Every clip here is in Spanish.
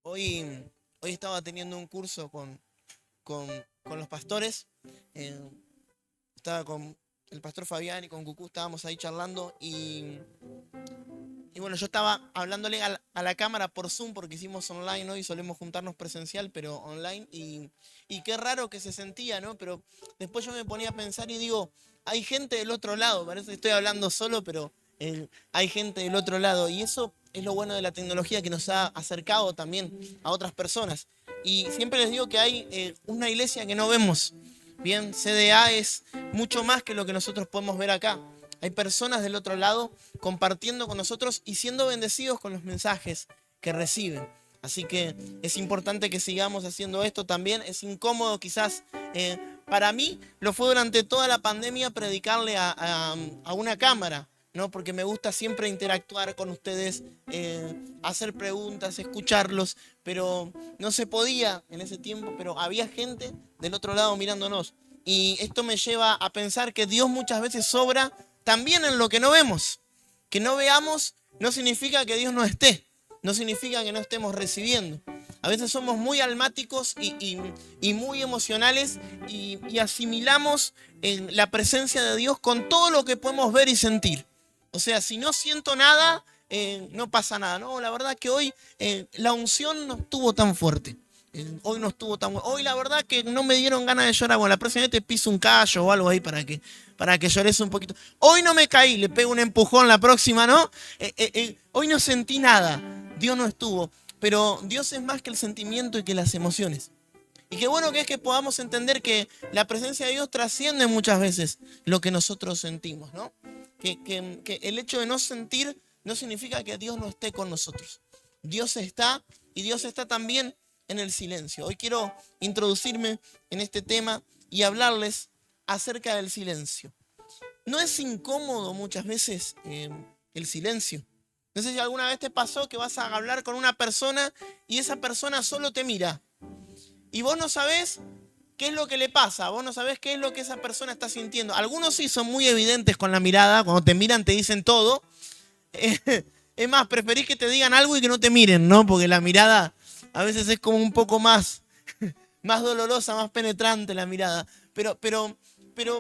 Hoy, hoy estaba teniendo un curso con los pastores. eh, Estaba con el pastor Fabián y con Cucú, estábamos ahí charlando y bueno, yo estaba hablándole a la cámara por Zoom porque hicimos online hoy, solemos juntarnos presencial, pero online. Y qué raro que se sentía, ¿no? Pero después yo me ponía a pensar y digo, hay gente del otro lado, parece que estoy hablando solo, pero hay gente del otro lado. Y eso es lo bueno de la tecnología, que nos ha acercado también a otras personas. Y siempre les digo que hay una iglesia que no vemos. Bien, CDA es mucho más que lo que nosotros podemos ver acá. Hay personas del otro lado compartiendo con nosotros y siendo bendecidos con los mensajes que reciben. Así que es importante que sigamos haciendo esto también. Es incómodo quizás. Para mí lo fue durante toda la pandemia predicarle a una cámara, ¿no? Porque me gusta siempre interactuar con ustedes, hacer preguntas, escucharlos, pero no se podía en ese tiempo, pero había gente del otro lado mirándonos. Y esto me lleva a pensar que Dios muchas veces sobra también en lo que no vemos. Que no veamos no significa que Dios no esté, no significa que no estemos recibiendo. A veces somos muy almáticos y muy emocionales y asimilamos la presencia de Dios con todo lo que podemos ver y sentir. O sea, si no siento nada, no pasa nada. No, la verdad que hoy la unción no estuvo tan fuerte. Hoy no estuvo tan bueno. Hoy la verdad que no me dieron ganas de llorar. Bueno, la próxima vez te piso un callo o algo ahí para que llores un poquito. Hoy no me caí, le pego un empujón la próxima, ¿no? Hoy no sentí nada. Dios no estuvo. Pero Dios es más que el sentimiento y que las emociones. Y qué bueno que es que podamos entender que la presencia de Dios trasciende muchas veces lo que nosotros sentimos, ¿no? Que el hecho de no sentir no significa que Dios no esté con nosotros. Dios está y Dios está también en el silencio. Hoy quiero introducirme en este tema y hablarles acerca del silencio. ¿No es incómodo muchas veces el silencio? No sé si alguna vez te pasó que vas a hablar con una persona y esa persona solo te mira. Y vos no sabés qué es lo que le pasa, vos no sabés qué es lo que esa persona está sintiendo. Algunos sí son muy evidentes con la mirada, cuando te miran te dicen todo. Es más, preferís que te digan algo y que no te miren, ¿no? Porque la mirada a veces es como un poco más dolorosa, más penetrante la mirada. Pero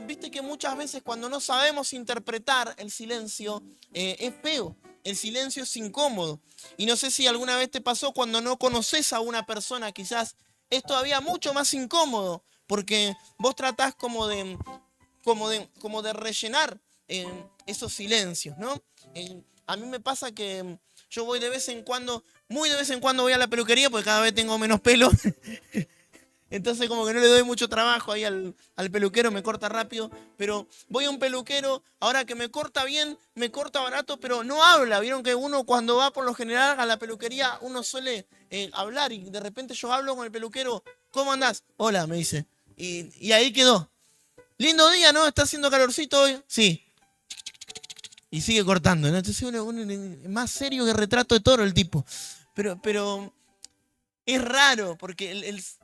viste que muchas veces cuando no sabemos interpretar el silencio, es feo. El silencio es incómodo. Y no sé si alguna vez te pasó cuando no conoces a una persona, quizás es todavía mucho más incómodo, porque vos tratás como de rellenar esos silencios, ¿no? A mí me pasa que yo voy de vez en cuando, muy de vez en cuando voy a la peluquería porque cada vez tengo menos pelo. Entonces como que no le doy mucho trabajo ahí al peluquero, me corta rápido, pero voy a un peluquero, ahora que me corta bien, me corta barato, pero no habla. Vieron que uno cuando va por lo general a la peluquería, uno suele hablar y de repente yo hablo con el peluquero, ¿cómo andás? Hola, me dice. Y ahí quedó. Lindo día, ¿no? ¿Está haciendo calorcito hoy? Sí. Y sigue cortando, ¿no? Entonces más serio que retrato de toro el tipo. Pero es raro porque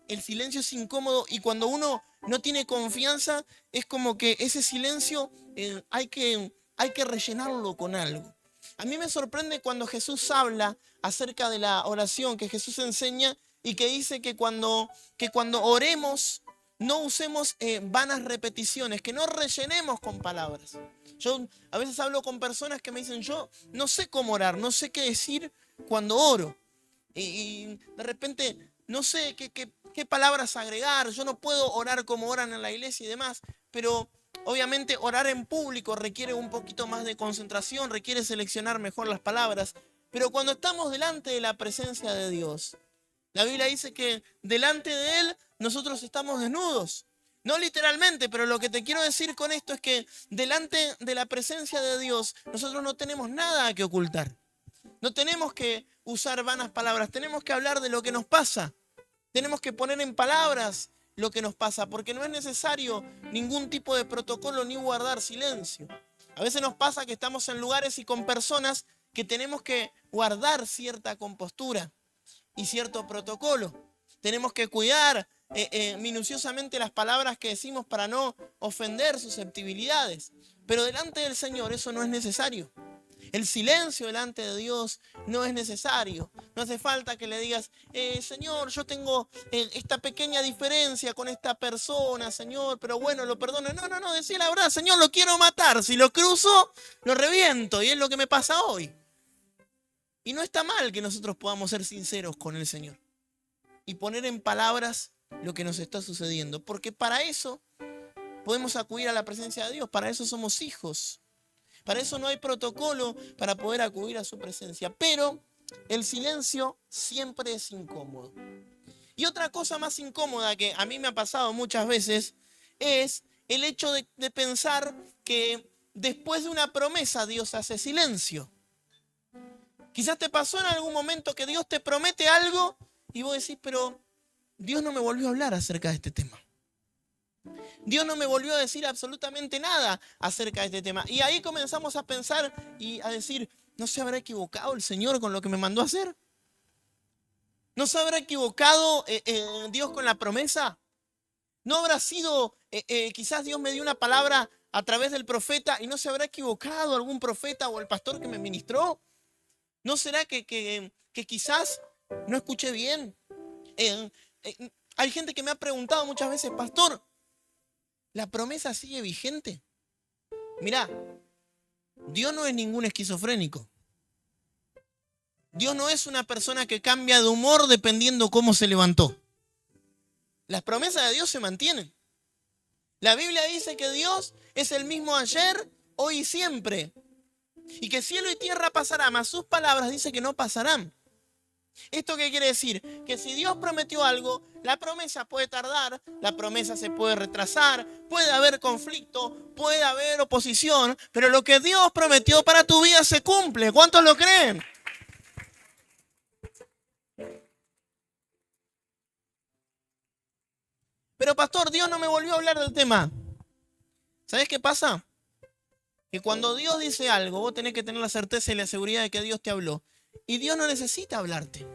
el silencio es incómodo y cuando uno no tiene confianza es como que ese silencio hay que rellenarlo con algo. A mí me sorprende cuando Jesús habla acerca de la oración, que Jesús enseña y que dice que cuando oremos no usemos vanas repeticiones, que no rellenemos con palabras. Yo a veces hablo con personas que me dicen, yo no sé cómo orar, no sé qué decir cuando oro. Y de repente no sé qué palabras agregar, yo no puedo orar como oran en la iglesia y demás, pero obviamente orar en público requiere un poquito más de concentración, requiere seleccionar mejor las palabras, pero cuando estamos delante de la presencia de Dios, la Biblia dice que delante de Él nosotros estamos desnudos. No literalmente, pero lo que te quiero decir con esto es que delante de la presencia de Dios nosotros no tenemos nada que ocultar. No tenemos que usar vanas palabras, tenemos que hablar de lo que nos pasa. Tenemos que poner en palabras lo que nos pasa, porque no es necesario ningún tipo de protocolo ni guardar silencio. A veces nos pasa que estamos en lugares y con personas que tenemos que guardar cierta compostura y cierto protocolo. Tenemos que cuidar minuciosamente las palabras que decimos para no ofender susceptibilidades. Pero delante del Señor eso no es necesario. El silencio delante de Dios no es necesario. No hace falta que le digas, Señor, yo tengo esta pequeña diferencia con esta persona, Señor, pero bueno, lo perdono. No, decir la verdad, Señor, lo quiero matar. Si lo cruzo, lo reviento y es lo que me pasa hoy. Y no está mal que nosotros podamos ser sinceros con el Señor y poner en palabras lo que nos está sucediendo, porque para eso podemos acudir a la presencia de Dios, para eso somos hijos. Para eso no hay protocolo para poder acudir a su presencia. Pero el silencio siempre es incómodo. Y otra cosa más incómoda que a mí me ha pasado muchas veces es el hecho de pensar que después de una promesa Dios hace silencio. Quizás te pasó en algún momento que Dios te promete algo y vos decís, pero Dios no me volvió a hablar acerca de este tema. Dios no me volvió a decir absolutamente nada acerca de este tema. Y ahí comenzamos a pensar y a decir, ¿no se habrá equivocado el Señor con lo que me mandó a hacer? ¿No se habrá equivocado Dios con la promesa? ¿No habrá sido, quizás Dios me dio una palabra a través del profeta y no se habrá equivocado algún profeta o el pastor que me ministró? ¿No será que quizás no escuché bien? Hay gente que me ha preguntado muchas veces, pastor, ¿la promesa sigue vigente? Mirá, Dios no es ningún esquizofrénico. Dios no es una persona que cambia de humor dependiendo cómo se levantó. Las promesas de Dios se mantienen. La Biblia dice que Dios es el mismo ayer, hoy y siempre. Y que cielo y tierra pasarán, mas sus palabras dice que no pasarán. ¿Esto qué quiere decir? Que si Dios prometió algo, la promesa puede tardar, la promesa se puede retrasar, puede haber conflicto, puede haber oposición, pero lo que Dios prometió para tu vida se cumple. ¿Cuántos lo creen? Pero pastor, Dios no me volvió a hablar del tema. ¿Sabes qué pasa? Que cuando Dios dice algo, vos tenés que tener la certeza y la seguridad de que Dios te habló. Y Dios no necesita hablarte.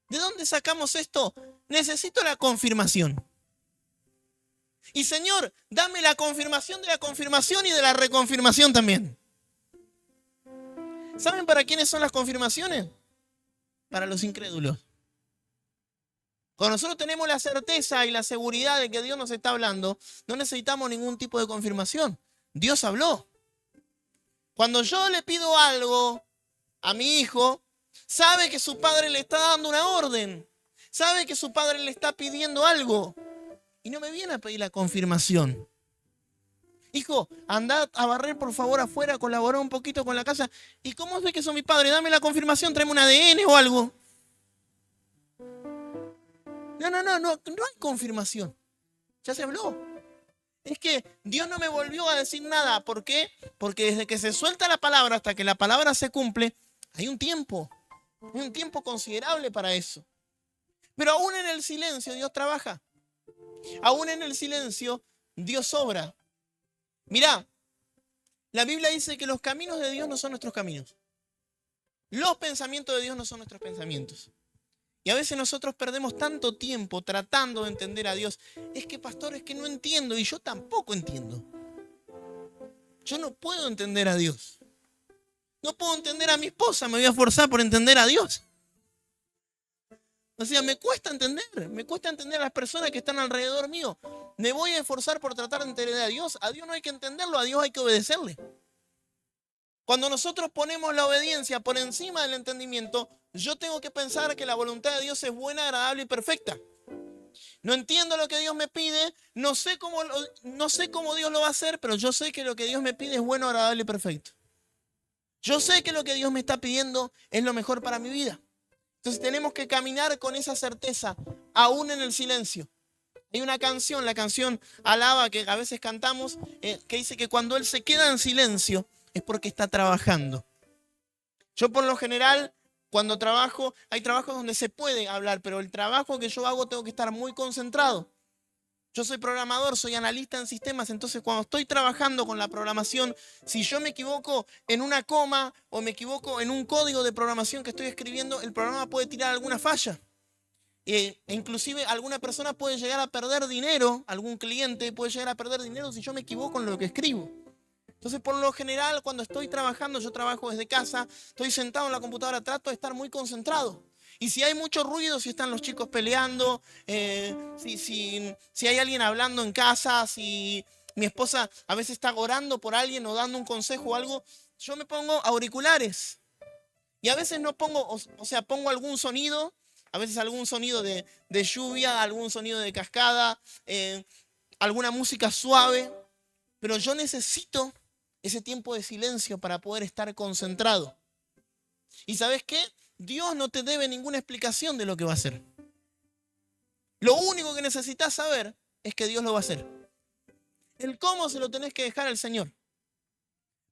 ¿De dónde sacamos esto? Necesito la confirmación. Y Señor, dame la confirmación de la confirmación y de la reconfirmación también. ¿Saben para quiénes son las confirmaciones? Para los incrédulos. Cuando nosotros tenemos la certeza y la seguridad de que Dios nos está hablando, no necesitamos ningún tipo de confirmación. Dios habló. Cuando yo le pido algo a mi hijo, sabe que su padre le está dando una orden. Sabe que su padre le está pidiendo algo. Y no me viene a pedir la confirmación. Hijo, anda a barrer por favor afuera, colabora un poquito con la casa. ¿Y cómo sé que son mis padres? Dame la confirmación, tráeme un ADN o algo. No hay confirmación. Ya se habló. Es que Dios no me volvió a decir nada. ¿Por qué? Porque desde que se suelta la palabra hasta que la palabra se cumple, hay un tiempo. Hay un tiempo considerable para eso. Pero aún en el silencio Dios trabaja. Aún en el silencio Dios obra. Mirá, la Biblia dice que los caminos de Dios no son nuestros caminos. Los pensamientos de Dios no son nuestros pensamientos. Y a veces nosotros perdemos tanto tiempo tratando de entender a Dios. Es que, pastor, es que no entiendo y yo tampoco entiendo. Yo no puedo entender a Dios. No puedo entender a mi esposa, me voy a esforzar por entender a Dios. O sea, me cuesta entender a las personas que están alrededor mío. Me voy a esforzar por tratar de entender a Dios. A Dios no hay que entenderlo, a Dios hay que obedecerle. Cuando nosotros ponemos la obediencia por encima del entendimiento, yo tengo que pensar que la voluntad de Dios es buena, agradable y perfecta. No entiendo lo que Dios me pide, no sé cómo Dios lo va a hacer, pero yo sé que lo que Dios me pide es bueno, agradable y perfecto. Yo sé que lo que Dios me está pidiendo es lo mejor para mi vida. Entonces tenemos que caminar con esa certeza, aún en el silencio. Hay una canción, la canción Alaba, que a veces cantamos, que dice que cuando Él se queda en silencio es porque está trabajando. Yo por lo general, cuando trabajo, hay trabajos donde se puede hablar, pero el trabajo que yo hago tengo que estar muy concentrado. Yo soy programador, soy analista en sistemas, entonces cuando estoy trabajando con la programación, si yo me equivoco en una coma o me equivoco en un código de programación que estoy escribiendo, el programa puede tirar alguna falla. E inclusive alguna persona puede llegar a perder dinero, algún cliente puede llegar a perder dinero si yo me equivoco en lo que escribo. Entonces, por lo general, cuando estoy trabajando, yo trabajo desde casa, estoy sentado en la computadora, trato de estar muy concentrado. Y si hay mucho ruido, si están los chicos peleando, si hay alguien hablando en casa, si mi esposa a veces está orando por alguien o dando un consejo o algo, yo me pongo auriculares. Y a veces no pongo, o sea, pongo algún sonido, a veces algún sonido de lluvia, algún sonido de cascada, alguna música suave, pero yo necesito ese tiempo de silencio para poder estar concentrado. ¿Y sabes qué? Dios no te debe ninguna explicación de lo que va a hacer. Lo único que necesitas saber es que Dios lo va a hacer. El cómo se lo tenés que dejar al Señor.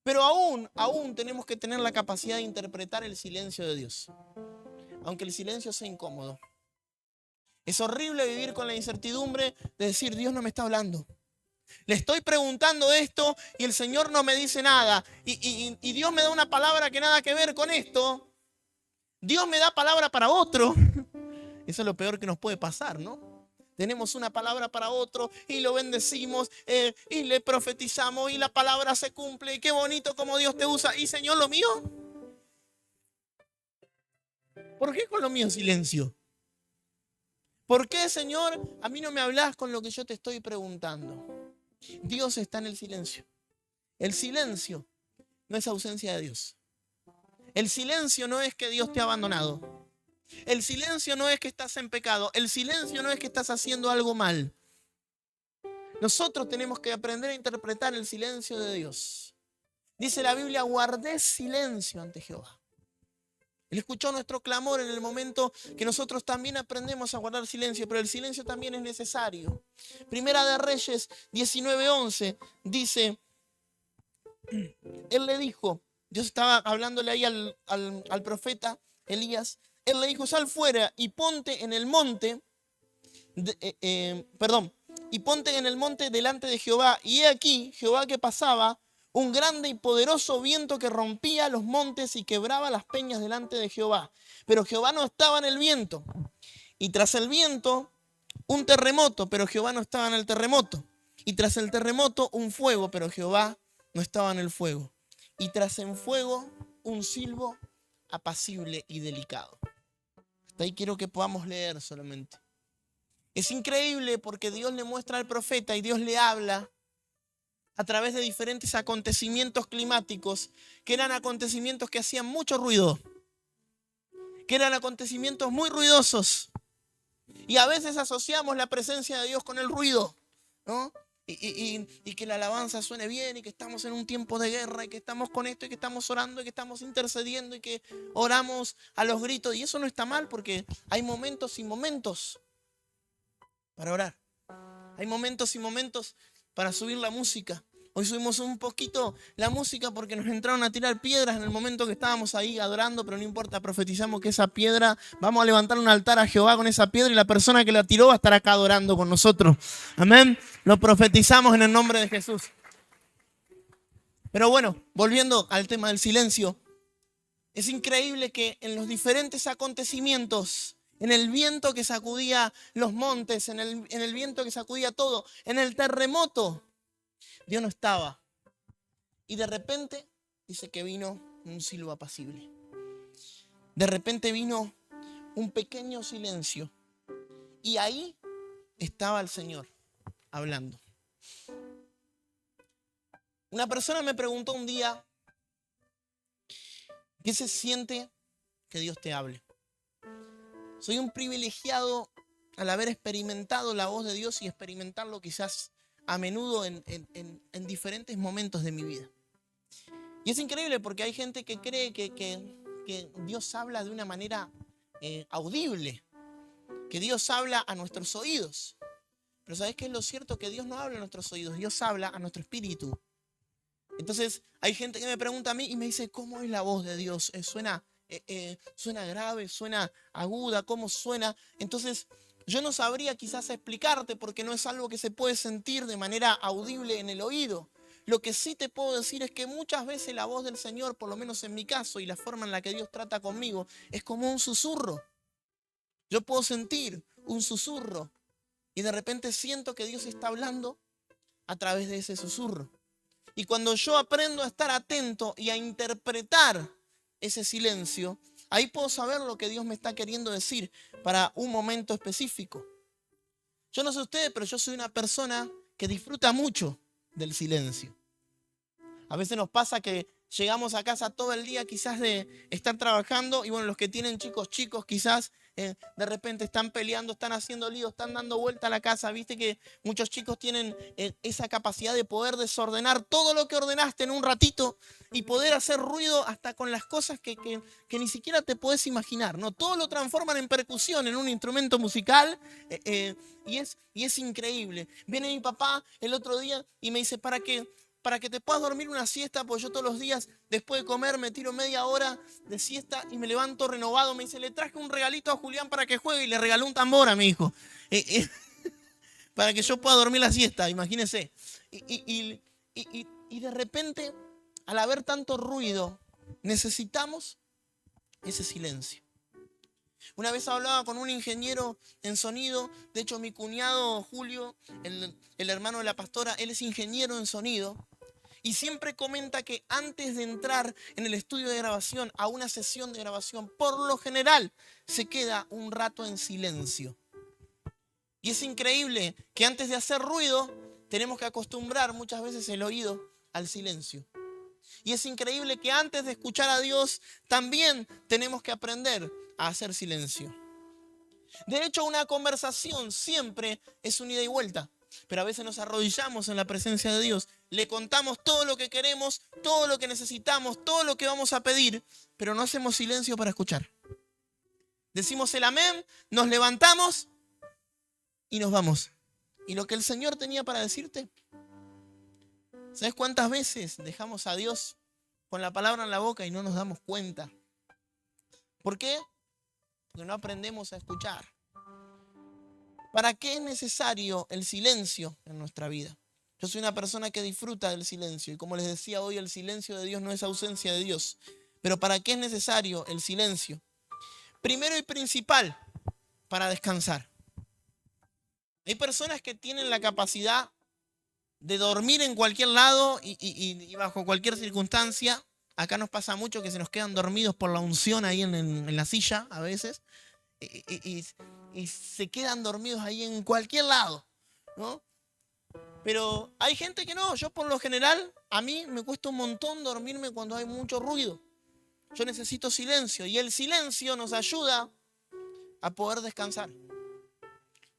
Pero aún tenemos que tener la capacidad de interpretar el silencio de Dios. Aunque el silencio sea incómodo. Es horrible vivir con la incertidumbre de decir, Dios no me está hablando. Le estoy preguntando esto y el Señor no me dice nada. Y Dios me da una palabra que nada que ver con esto. Dios me da palabra para otro. Eso es lo peor que nos puede pasar, ¿no? Tenemos una palabra para otro y lo bendecimos y le profetizamos y la palabra se cumple. Y qué bonito como Dios te usa. ¿Y Señor, lo mío? ¿Por qué con lo mío silencio? ¿Por qué, Señor, a mí no me hablas con lo que yo te estoy preguntando? Dios está en el silencio. El silencio no es ausencia de Dios. El silencio no es que Dios te ha abandonado. El silencio no es que estás en pecado. El silencio no es que estás haciendo algo mal. Nosotros tenemos que aprender a interpretar el silencio de Dios. Dice la Biblia, guardé silencio ante Jehová. Él escuchó nuestro clamor en el momento que nosotros también aprendemos a guardar silencio, pero el silencio también es necesario. Primera de Reyes 19:11 dice, él le dijo, Dios estaba hablándole ahí al profeta Elías, él le dijo, sal fuera y ponte en el monte, y ponte en el monte delante de Jehová. Y he aquí, Jehová que pasaba, un grande y poderoso viento que rompía los montes y quebraba las peñas delante de Jehová. Pero Jehová no estaba en el viento. Y tras el viento, un terremoto, pero Jehová no estaba en el terremoto. Y tras el terremoto, un fuego, pero Jehová no estaba en el fuego. Y tras el fuego, un silbo apacible y delicado. Hasta ahí quiero que podamos leer solamente. Es increíble porque Dios le muestra al profeta y Dios le habla a través de diferentes acontecimientos climáticos, que eran acontecimientos que hacían mucho ruido, que eran acontecimientos muy ruidosos. Y a veces asociamos la presencia de Dios con el ruido, ¿no? Y que la alabanza suene bien y que estamos en un tiempo de guerra y que estamos con esto y que estamos orando y que estamos intercediendo y que oramos a los gritos. Y eso no está mal porque hay momentos y momentos para orar. Hay momentos y momentos para subir la música. Hoy subimos un poquito la música porque nos entraron a tirar piedras en el momento que estábamos ahí adorando, pero no importa, profetizamos que esa piedra, vamos a levantar un altar a Jehová con esa piedra y la persona que la tiró va a estar acá adorando con nosotros. Amén. Lo profetizamos en el nombre de Jesús. Pero bueno, volviendo al tema del silencio, es increíble que en los diferentes acontecimientos, en el viento que sacudía los montes, en el viento que sacudía todo, en el terremoto, Dios no estaba. Y de repente dice que vino un silbo apacible. De repente vino un pequeño silencio. Y ahí estaba el Señor hablando. Una persona me preguntó un día, ¿qué se siente que Dios te hable? Soy un privilegiado al haber experimentado la voz de Dios y experimentarlo quizás a menudo en diferentes momentos de mi vida. Y es increíble porque hay gente que cree que Dios habla de una manera audible, que Dios habla a nuestros oídos. Pero ¿sabes qué es lo cierto? Que Dios no habla a nuestros oídos, Dios habla a nuestro espíritu. Entonces hay gente que me pregunta a mí y me dice, ¿cómo es la voz de Dios? ¿Suena grave? ¿Suena aguda? ¿Cómo suena? Entonces yo no sabría quizás explicarte porque no es algo que se puede sentir de manera audible en el oído. Lo que sí te puedo decir es que muchas veces la voz del Señor, por lo menos en mi caso y la forma en la que Dios trata conmigo, es como un susurro. Yo puedo sentir un susurro y de repente siento que Dios está hablando a través de ese susurro. Y cuando yo aprendo a estar atento y a interpretar ese silencio, ahí puedo saber lo que Dios me está queriendo decir para un momento específico. Yo no sé ustedes, pero yo soy una persona que disfruta mucho del silencio. A veces nos pasa que llegamos a casa todo el día quizás de estar trabajando y bueno, los que tienen chicos quizás de repente están peleando, están haciendo líos, están dando vuelta a la casa. Viste que muchos chicos tienen esa capacidad de poder desordenar todo lo que ordenaste en un ratito y poder hacer ruido hasta con las cosas que ni siquiera te puedes imaginar, ¿no? Todo lo transforman en percusión, en un instrumento musical y es increíble. Viene mi papá el otro día y me dice, para que te puedas dormir una siesta, pues yo todos los días después de comer me tiro media hora de siesta y me levanto renovado. Me dice, le traje un regalito a Julián para que juegue y le regaló un tambor a mi hijo. Para que yo pueda dormir la siesta, imagínense. Y de repente, al haber tanto ruido, necesitamos ese silencio. Una vez hablaba con un ingeniero en sonido, de hecho mi cuñado Julio, el hermano de la pastora, él es ingeniero en sonido. Y siempre comenta que antes de entrar en el estudio de grabación, a una sesión de grabación, por lo general se queda un rato en silencio. Y es increíble que antes de hacer ruido, tenemos que acostumbrar muchas veces el oído al silencio. Y es increíble que antes de escuchar a Dios, también tenemos que aprender a hacer silencio. De hecho, una conversación siempre es un ida y vuelta. Pero a veces nos arrodillamos en la presencia de Dios, le contamos todo lo que queremos, todo lo que necesitamos, todo lo que vamos a pedir, pero no hacemos silencio para escuchar. Decimos el amén, nos levantamos y nos vamos. Y lo que el Señor tenía para decirte, ¿sabes cuántas veces dejamos a Dios con la palabra en la boca y no nos damos cuenta? ¿Por qué? Porque no aprendemos a escuchar. ¿Para qué es necesario el silencio en nuestra vida? Yo soy una persona que disfruta del silencio y como les decía hoy, el silencio de Dios no es ausencia de Dios. Pero ¿para qué es necesario el silencio? Primero y principal, para descansar. Hay personas que tienen la capacidad de dormir en cualquier lado y bajo cualquier circunstancia. Acá nos pasa mucho que se nos quedan dormidos por la unción ahí en la silla a veces. Y se quedan dormidos ahí en cualquier lado, ¿no? Pero hay gente que no. Yo por lo general, a mí me cuesta un montón dormirme cuando hay mucho ruido. Yo necesito silencio y el silencio nos ayuda a poder descansar.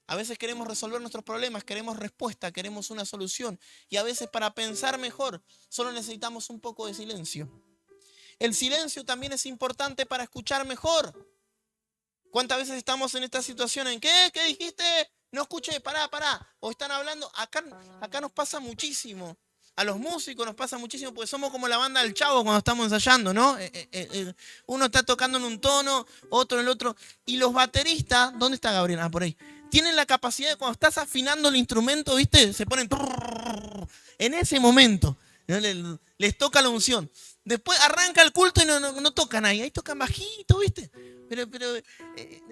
A veces queremos resolver nuestros problemas, queremos respuesta, queremos una solución. Y a veces para pensar mejor solo necesitamos un poco de silencio. El silencio también es importante para escuchar mejor. ¿Cuántas veces estamos en esta situación en qué dijiste? No escuché, pará. O están hablando, acá nos pasa muchísimo. A los músicos nos pasa muchísimo porque somos como la banda del Chavo cuando estamos ensayando, ¿no? Uno está tocando en un tono, otro en el otro. Y los bateristas, ¿dónde está Gabriel? Ah, por ahí. Tienen la capacidad de cuando estás afinando el instrumento, ¿viste? Se ponen en ese momento, ¿no? Les toca la unción. Después arranca el culto y no tocan ahí tocan bajito, ¿viste? Pero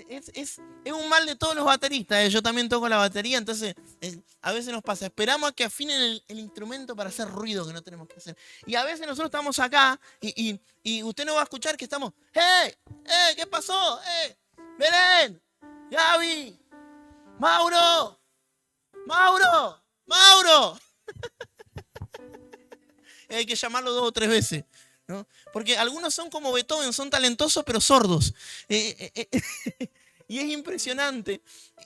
es un mal de todos los bateristas. Yo también toco la batería, entonces a veces nos pasa. Esperamos a que afinen el instrumento para hacer ruido que no tenemos que hacer. Y a veces nosotros estamos acá y usted no va a escuchar que estamos, ¡hey! ¿Qué pasó? ¡Hey! ¡Belén! ¡Gaby! ¡Mauro! ¡Mauro! ¡Mauro! Hay que llamarlo 2 o 3 veces, ¿no? Porque algunos son como Beethoven, son talentosos pero sordos. Y es impresionante.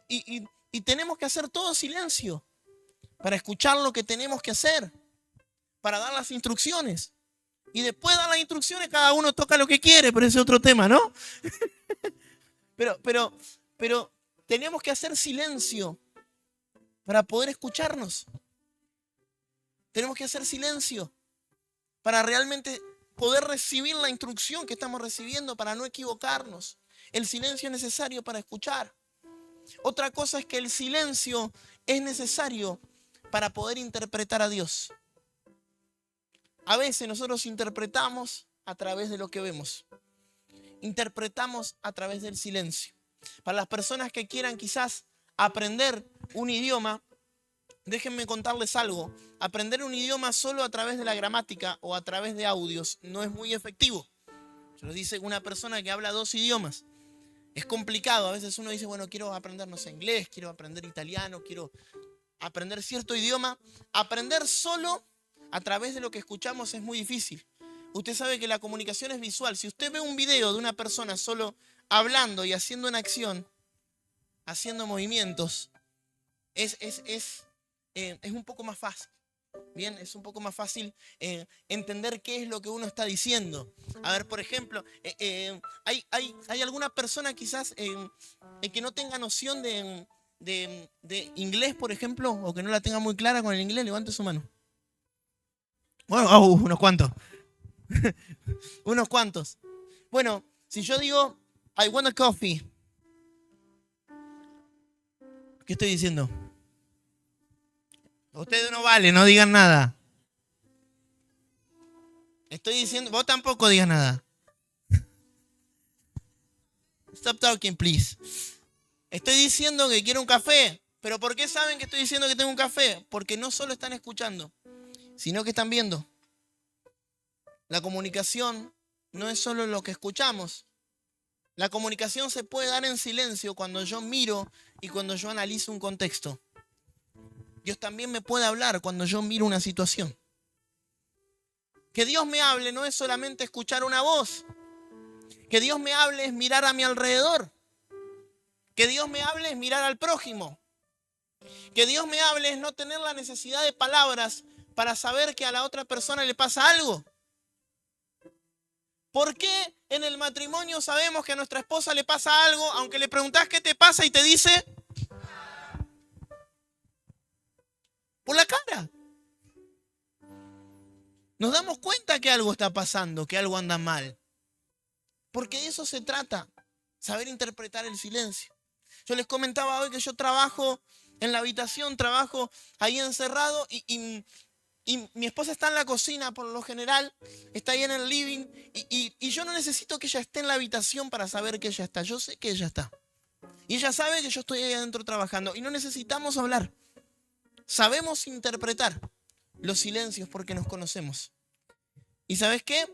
Y tenemos que hacer todo silencio para escuchar lo que tenemos que hacer, para dar las instrucciones. Y después de dar las instrucciones, cada uno toca lo que quiere, pero ese es otro tema, ¿no? Pero tenemos que hacer silencio para poder escucharnos. Tenemos que hacer silencio para realmente poder recibir la instrucción que estamos recibiendo, para no equivocarnos. El silencio es necesario para escuchar. Otra cosa es que el silencio es necesario para poder interpretar a Dios. A veces nosotros interpretamos a través de lo que vemos. Interpretamos a través del silencio. Para las personas que quieran quizás aprender un idioma, déjenme contarles algo. Aprender un idioma solo a través de la gramática o a través de audios no es muy efectivo. Se lo dice una persona que habla 2 idiomas. Es complicado. A veces uno dice, bueno, quiero aprender, no sé, inglés, quiero aprender italiano, quiero aprender cierto idioma. Aprender solo a través de lo que escuchamos es muy difícil. Usted sabe que la comunicación es visual. Si usted ve un video de una persona solo hablando y haciendo una acción, haciendo movimientos, es un poco más fácil. Bien, es un poco más fácil entender qué es lo que uno está diciendo. A ver, por ejemplo, hay alguna persona quizás que no tenga noción de inglés, por ejemplo, o que no la tenga muy clara con el inglés. Levante su mano. Bueno, unos cuantos. Unos cuantos. Bueno, si yo digo, I want a coffee, ¿qué estoy diciendo? Ustedes no vale, no digan nada. Estoy diciendo, vos tampoco digas nada. Stop talking, please. Estoy diciendo que quiero un café. ¿Pero por qué saben que estoy diciendo que tengo un café? Porque no solo están escuchando, sino que están viendo. La comunicación no es solo lo que escuchamos. La comunicación se puede dar en silencio cuando yo miro y cuando yo analizo un contexto. Dios también me puede hablar cuando yo miro una situación. Que Dios me hable no es solamente escuchar una voz. Que Dios me hable es mirar a mi alrededor. Que Dios me hable es mirar al prójimo. Que Dios me hable es no tener la necesidad de palabras para saber que a la otra persona le pasa algo. ¿Por qué en el matrimonio sabemos que a nuestra esposa le pasa algo, aunque le preguntás qué te pasa y te dice por la cara? Nos damos cuenta que algo está pasando, que algo anda mal. Porque de eso se trata, saber interpretar el silencio. Yo les comentaba hoy que yo trabajo en la habitación, trabajo ahí encerrado y mi esposa está en la cocina por lo general, está ahí en el living y yo no necesito que ella esté en la habitación para saber que ella está. Yo sé que ella está. Y ella sabe que yo estoy ahí adentro trabajando y no necesitamos hablar. Sabemos interpretar los silencios porque nos conocemos. ¿Y sabes qué?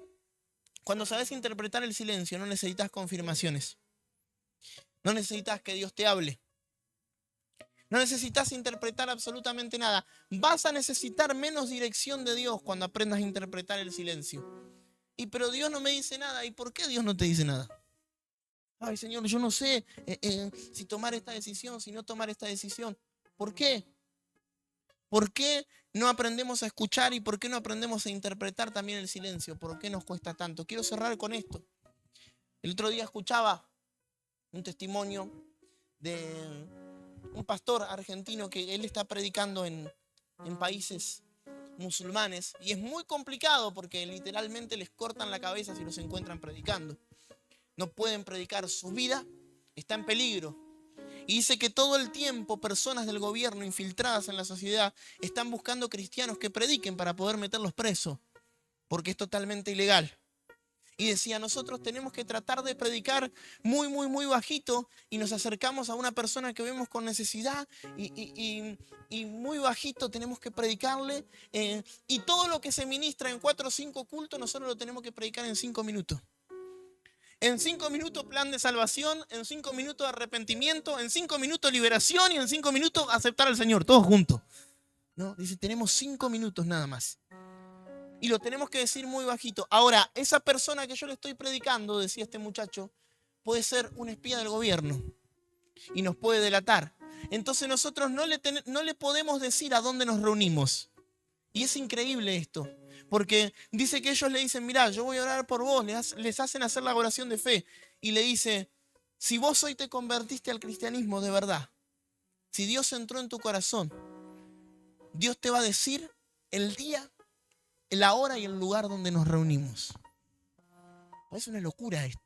Cuando sabes interpretar el silencio no necesitas confirmaciones. No necesitas que Dios te hable. No necesitas interpretar absolutamente nada. Vas a necesitar menos dirección de Dios cuando aprendas a interpretar el silencio. Pero Dios no me dice nada. ¿Y por qué Dios no te dice nada? Ay, Señor, yo no sé si tomar esta decisión, si no tomar esta decisión. ¿Por qué? ¿Por qué no aprendemos a escuchar y por qué no aprendemos a interpretar también el silencio? ¿Por qué nos cuesta tanto? Quiero cerrar con esto. El otro día escuchaba un testimonio de un pastor argentino que él está predicando en países musulmanes y es muy complicado porque literalmente les cortan la cabeza si los encuentran predicando. No pueden predicar, su vida está en peligro. Y dice que todo el tiempo personas del gobierno infiltradas en la sociedad están buscando cristianos que prediquen para poder meterlos presos, porque es totalmente ilegal. Y decía, nosotros tenemos que tratar de predicar muy, muy, muy bajito y nos acercamos a una persona que vemos con necesidad y muy bajito tenemos que predicarle. Y todo lo que se ministra en 4 o 5 cultos, nosotros lo tenemos que predicar en 5 minutos. En 5 minutos plan de salvación, en 5 minutos arrepentimiento, en 5 minutos liberación y en 5 minutos aceptar al Señor, todos juntos. ¿No? Dice, tenemos 5 minutos nada más. Y lo tenemos que decir muy bajito. Ahora, esa persona que yo le estoy predicando, decía este muchacho, puede ser un espía del gobierno y nos puede delatar. Entonces nosotros no le podemos decir a dónde nos reunimos. Y es increíble esto, porque dice que ellos le dicen, mirá, yo voy a orar por vos, les hacen hacer la oración de fe. Y le dice, si vos hoy te convertiste al cristianismo de verdad, si Dios entró en tu corazón, Dios te va a decir el día, la hora y el lugar donde nos reunimos. Es una locura esto.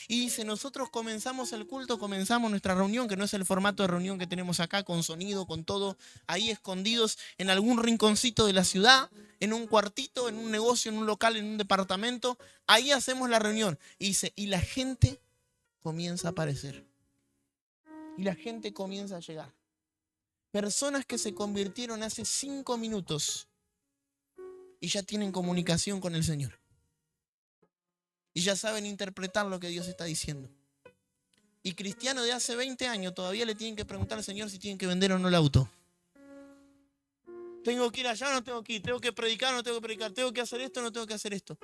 Y dice, nosotros comenzamos el culto, comenzamos nuestra reunión, que no es el formato de reunión que tenemos acá, con sonido, con todo, ahí escondidos en algún rinconcito de la ciudad, en un cuartito, en un negocio, en un local, en un departamento. Ahí hacemos la reunión. Y dice, y la gente comienza a aparecer. Y la gente comienza a llegar. Personas que se convirtieron hace 5 minutos y ya tienen comunicación con el Señor. Y ya saben interpretar lo que Dios está diciendo. Y cristianos de hace 20 años todavía le tienen que preguntar al Señor si tienen que vender o no el auto. ¿Tengo que ir allá o no tengo que ir? ¿Tengo que predicar o no tengo que predicar? ¿Tengo que hacer esto o no tengo que hacer esto?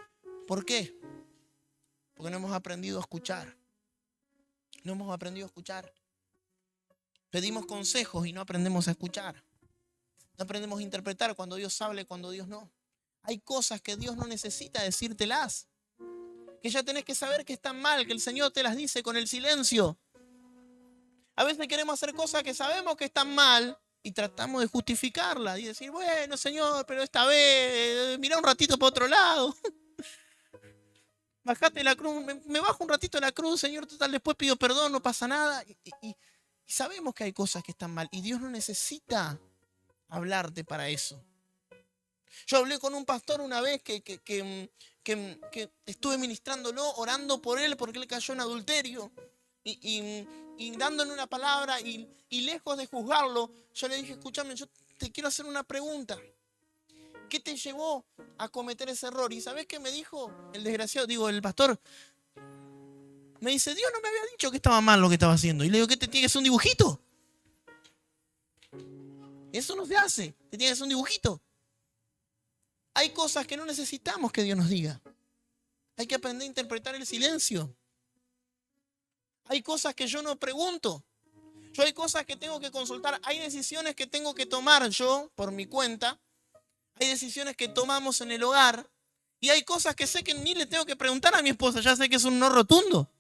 ¿Por qué? Porque no hemos aprendido a escuchar. No hemos aprendido a escuchar. Pedimos consejos y no aprendemos a escuchar. No aprendemos a interpretar cuando Dios habla y cuando Dios no. Hay cosas que Dios no necesita decírtelas. Que ya tenés que saber que están mal, que el Señor te las dice con el silencio. A veces queremos hacer cosas que sabemos que están mal y tratamos de justificarlas y decir, bueno, Señor, pero esta vez, mirá un ratito para otro lado. Bajate la cruz, me bajo un ratito de la cruz, Señor, total, después pido perdón, no pasa nada. Y sabemos que hay cosas que están mal y Dios no necesita hablarte para eso. Yo hablé con un pastor una vez que estuve ministrándolo, orando por él porque él cayó en adulterio y dándole una palabra y lejos de juzgarlo, yo le dije, escúchame, yo te quiero hacer una pregunta. ¿Qué te llevó a cometer ese error? ¿Y sabés qué me dijo el desgraciado? Digo, el pastor. Me dice, Dios no me había dicho que estaba mal lo que estaba haciendo. Y le digo, ¿qué te tiene que hacer un dibujito? Eso no se hace. Te tiene que hacer un dibujito. Hay cosas que no necesitamos que Dios nos diga. Hay que aprender a interpretar el silencio. Hay cosas que yo no pregunto. Yo hay cosas que tengo que consultar. Hay decisiones que tengo que tomar yo por mi cuenta. Hay decisiones que tomamos en el hogar. Y hay cosas que sé que ni le tengo que preguntar a mi esposa. Ya sé que es un no rotundo.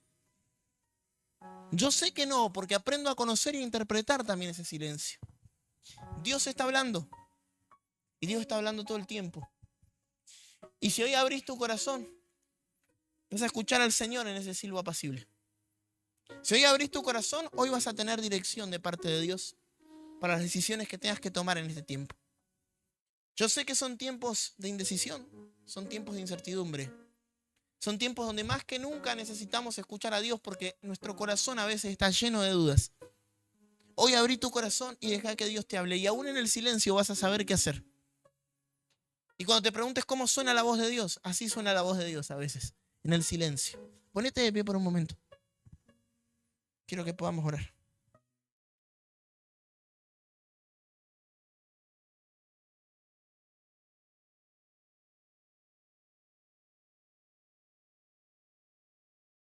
Yo sé que no, porque aprendo a conocer e interpretar también ese silencio. Dios está hablando. Y Dios está hablando todo el tiempo. Y si hoy abrís tu corazón, vas a escuchar al Señor en ese silbo apacible. Si hoy abrís tu corazón, hoy vas a tener dirección de parte de Dios para las decisiones que tengas que tomar en este tiempo. Yo sé que son tiempos de indecisión, son tiempos de incertidumbre. Son tiempos donde más que nunca necesitamos escuchar a Dios porque nuestro corazón a veces está lleno de dudas. Hoy abrí tu corazón y deja que Dios te hable. Y aún en el silencio vas a saber qué hacer. Y cuando te preguntes cómo suena la voz de Dios, así suena la voz de Dios a veces, en el silencio. Ponete de pie por un momento. Quiero que podamos orar.